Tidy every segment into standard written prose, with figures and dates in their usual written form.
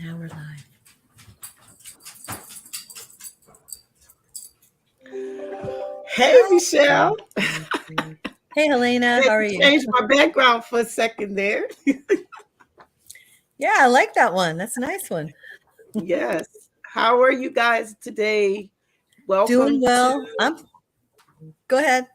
Now we're live. Hey, Michelle. Hey, Helena. How are you? Changed my background for a second there. Yeah, I like that one. That's a nice one. Yes. How are you guys today? Doing Welcome to well. Go ahead.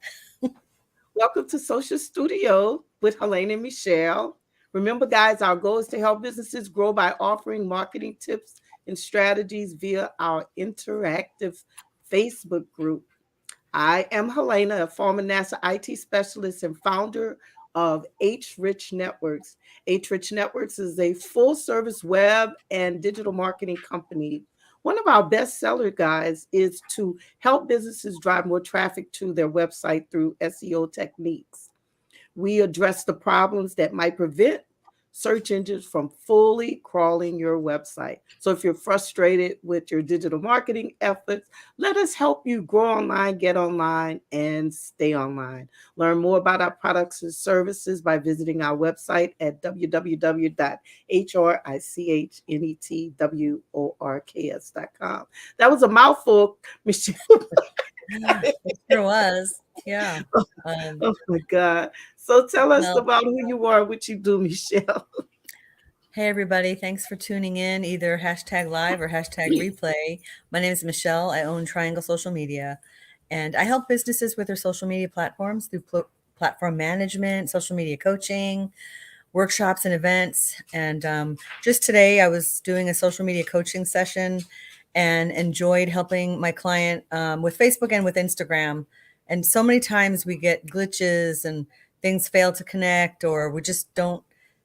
welcome to Social Studio with Helena and Michelle. Remember, guys, our goal is to help businesses grow by offering marketing tips and strategies via our interactive Facebook group. I am Helena, a former NASA IT specialist and founder of H Rich Networks. H Rich Networks is a full service web and digital marketing company. One of our best seller guides is to help businesses drive more traffic to their website through SEO techniques. We address the problems that might prevent search engines from fully crawling your website. So if you're frustrated with your digital marketing efforts, let us help you grow online, get online, and stay online. Learn more about our products and services by visiting our website at www.hrichennetworks.com. That was a mouthful, Michelle. It sure was. Yeah. Um, Oh my God. So tell us well, about who you are, what you do, Michelle. hey, everybody. Thanks for tuning in, either hashtag live or hashtag replay. My name is Michelle. I own Triangle Social Media, and I help businesses with their social media platforms through platform management, social media coaching, workshops and events. And just today, I was doing a social media coaching session and enjoyed helping my client with Facebook and with Instagram. And so many times we get glitches and things fail to connect, or we just don't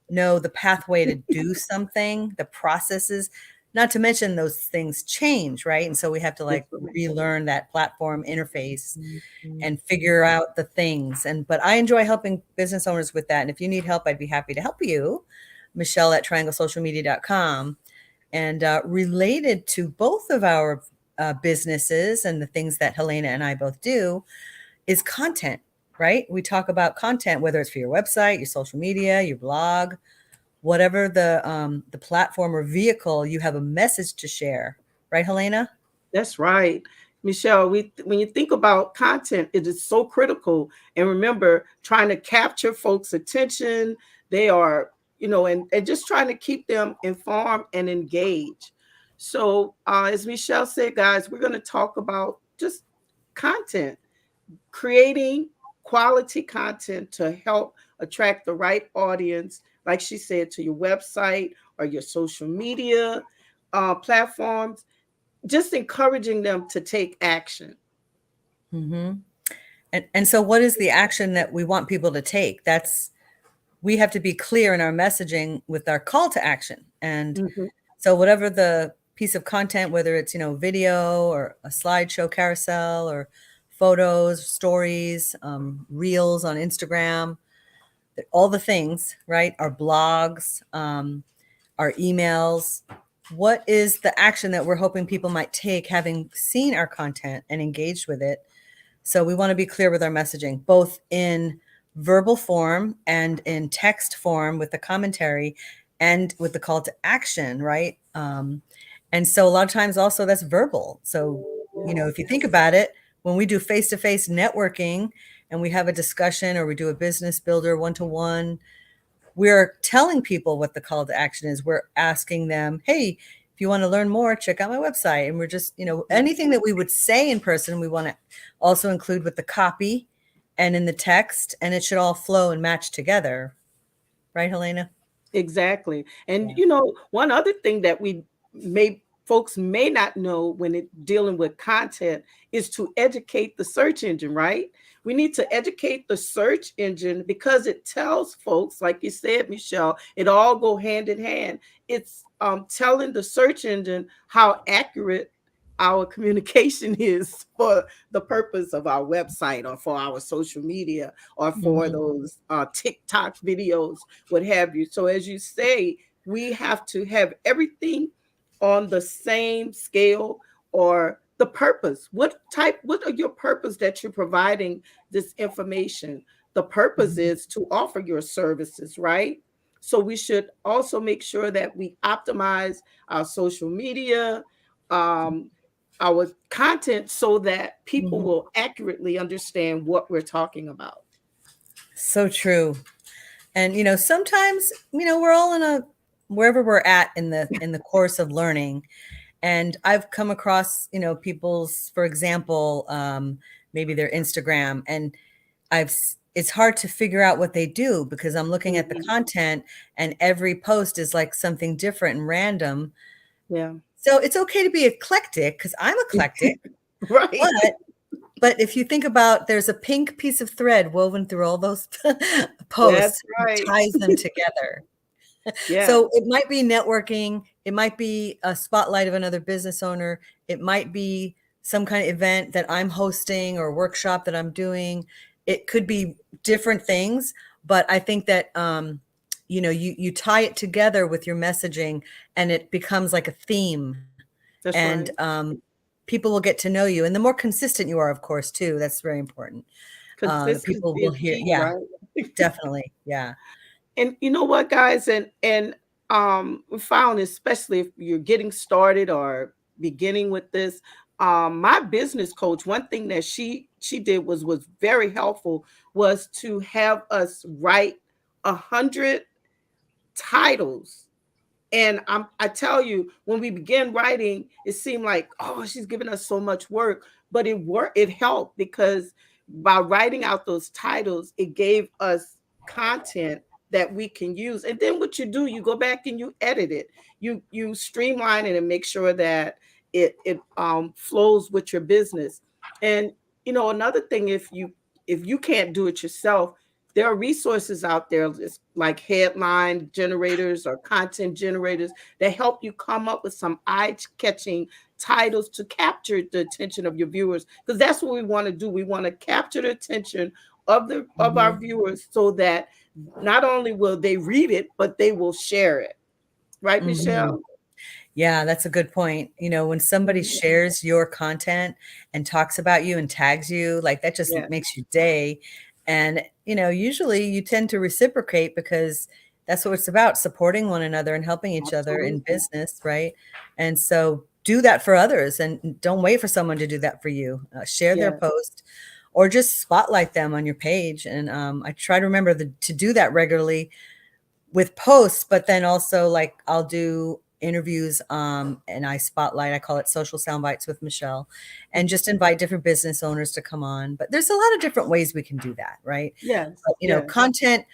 know the pathway to do something, the processes, not to mention those things change, right? And so we have to Yes, like relearn that platform interface and figure out the things. But I enjoy helping business owners with that. And if you need help, I'd be happy to help you. Michelle at trianglesocialmedia.com. And related to both of our businesses and the things that Helena and I both do is content, right? We talk about content, whether it's for your website, your social media, your blog, whatever the platform or vehicle, you have a message to share, right, Helena? that's right. Michelle, when you think about content, it is so critical. And remember, trying to capture folks' attention, they are, and just trying to keep them informed and engaged. So, as Michelle said, guys, we're going to talk about just content, creating quality content to help attract the right audience, like she said, to your website or your social media platforms, just encouraging them to take action. Mm-hmm. And so what is the action that we want people to take? We have to be clear in our messaging with our call to action. And Mhm. so whatever the piece of content, whether it's, video or a slideshow carousel or photos, stories, reels on Instagram, all the things, right? Our blogs, our emails. What is the action that we're hoping people might take having seen our content and engaged with it? So we want to be clear with our messaging, both in verbal form and in text form with the commentary and with the call to action, right? And so a lot of times also that's verbal. So, if you think about it, when we do face-to-face networking and we have a discussion or we do a business builder one-to-one, we're telling people what the call to action is. We're asking them, hey, if you want to learn more, check out my website. And we're just, anything that we would say in person, we want to also include with the copy and in the text, and it should all flow and match together. Right, Helena? Exactly. And Yeah. one other thing that folks may not know when it dealing with content is to educate the search engine, right? We need to educate the search engine because it tells folks, like you said, Michelle, it all go hand in hand. It's telling the search engine how accurate our communication is for the purpose of our website or for our social media or for Mhm. those TikTok videos, what have you. So as you say, we have to have everything on the same scale or the purpose. What are your purpose that you're providing this information? The purpose Mhm. is to offer your services, right? So we should also make sure that we optimize our social media, um, our content, so that people Mhm. will accurately understand what we're talking about. So true. And sometimes we're all in a wherever we're at in the course of learning. And I've come across people's, for example, maybe their Instagram, and it's hard to figure out what they do because I'm looking at the Mhm. content and every post is like something different and random. Yeah. So it's okay to be eclectic because I'm eclectic, Right. but if you think about, there's a pink piece of thread woven through all those That's posts that right. ties them together. Yes. So it might be networking, it might be a spotlight of another business owner, it might be some kind of event that I'm hosting or workshop that I'm doing. It could be different things, but I think that you tie it together with your messaging and it becomes like a theme, That's and right. people will get to know you. And the more consistent you are, of course, too, that's very important. The people Consistency will is hear, key, yeah, right? definitely, yeah. And you know what, guys, and we found, especially if you're getting started or beginning with this, my business coach, one thing that she did was very helpful, was to have us write 100 titles. And I tell you, when we began writing, it seemed like, oh, she's giving us so much work, but it worked. It helped because by writing out those titles, it gave us content that we can use. And then what you do, you go back and you edit it. You streamline it and make sure that it flows with your business. And another thing, if you can't do it yourself, there are resources out there, just like headline generators or content generators, that help you come up with some eye-catching titles to capture the attention of your viewers, because that's what we want to do. We want to capture the attention of our Mhm. viewers, so that not only will they read it, but they will share it. Right, Mhm. Michelle? Yeah, that's a good point. When somebody Mhm. shares your content and talks about you and tags you, like that just Yeah, makes your day. And, usually you tend to reciprocate because that's what it's about, supporting one another and helping each other in absolutely. business, right? And so do that for others and don't wait for someone to do that for you. Share their Yeah. post or just spotlight them on your page. And I try to remember to do that regularly with posts, but then also like I'll do interviews and I spotlight, I call it social sound bites with Michelle, and Mhm. just invite different business owners to come on. But there's a lot of different ways we can do that, right? Yes, But yes, content,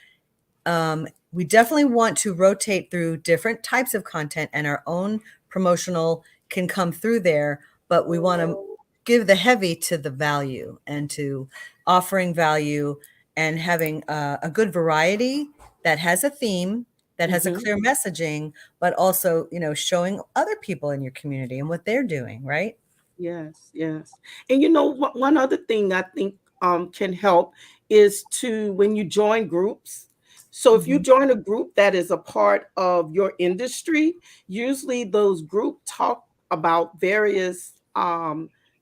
we definitely want to rotate through different types of content, and our own promotional can come through there, but we want to give the heavy to the value and to offering value and having a good variety that has a theme, that has a mhm. clear messaging, but also showing other people in your community and what they're doing, right? Yes, yes. And one other thing I think can help is to, when you join groups. So if you Hmm. join a group that is a part of your industry, usually those group talk about various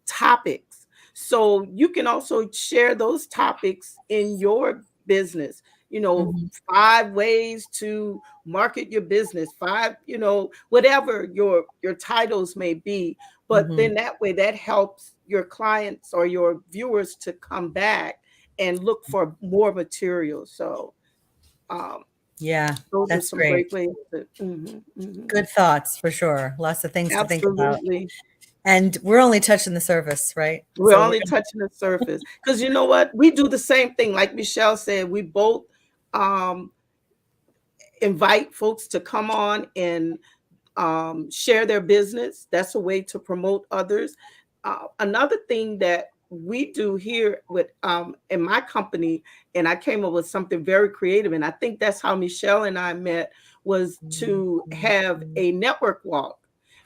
topics. So you can also share those topics in your business. You know, Hmm. 5 ways to market your business, five, whatever your titles may be, but Hmm. then that way, that helps your clients or your viewers to come back and look for more material. So um, Yeah, those are that's some great. great ways to. Mhm, mhm. Good thoughts for sure. Lots of things to think about. Absolutely. And we're only touching the surface, right? We're So we're only touching the surface, because you know what? We do the same thing. Like Michelle said, we both um, invite folks to come on and share their business. That's a way to promote others. Another thing that we do here with in my company, and I came up with something very creative, and I think that's how Michelle and I met, was to have gonna. a network walk.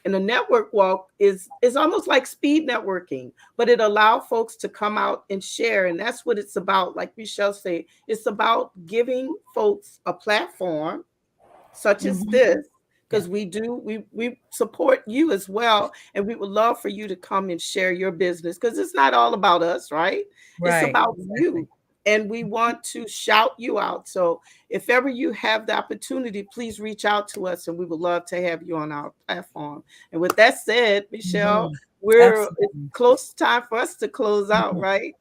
And a network walk is almost like speed networking, but it allows folks to come out and share, and that's what it's about. Like Michelle said, it's about giving folks a platform such as Mhm. this, Yeah, because we support you as well, and we would love for you to come and share your business, because it's not all about us, right? It's right, about exactly. you. and we want to shout you out. So if ever you have the opportunity, please reach out to us, and we would love to have you on our platform. And with that said, Michelle, Mhm. we're it's Absolutely. close time for us to close out, Mhm. right?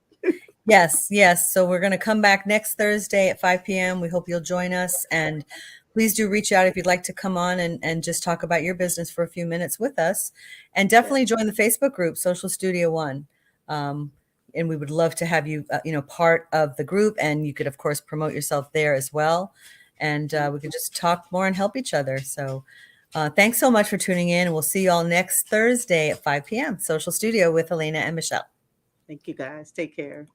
Yes, yes. So we're going to come back next Thursday at 5 p.m. We hope you'll join us. And please do reach out if you'd like to come on and just talk about your business for a few minutes with us. And Yeah. definitely join the Facebook group, Social Studio One. Um, and we would love to have you, part of the group. And you could, of course, promote yourself there as well. And we could just talk more and help each other. So thanks so much for tuning in. And we'll see you all next Thursday at 5 p.m. Social Studio with Helena and Michelle. Thank you, guys. Take care.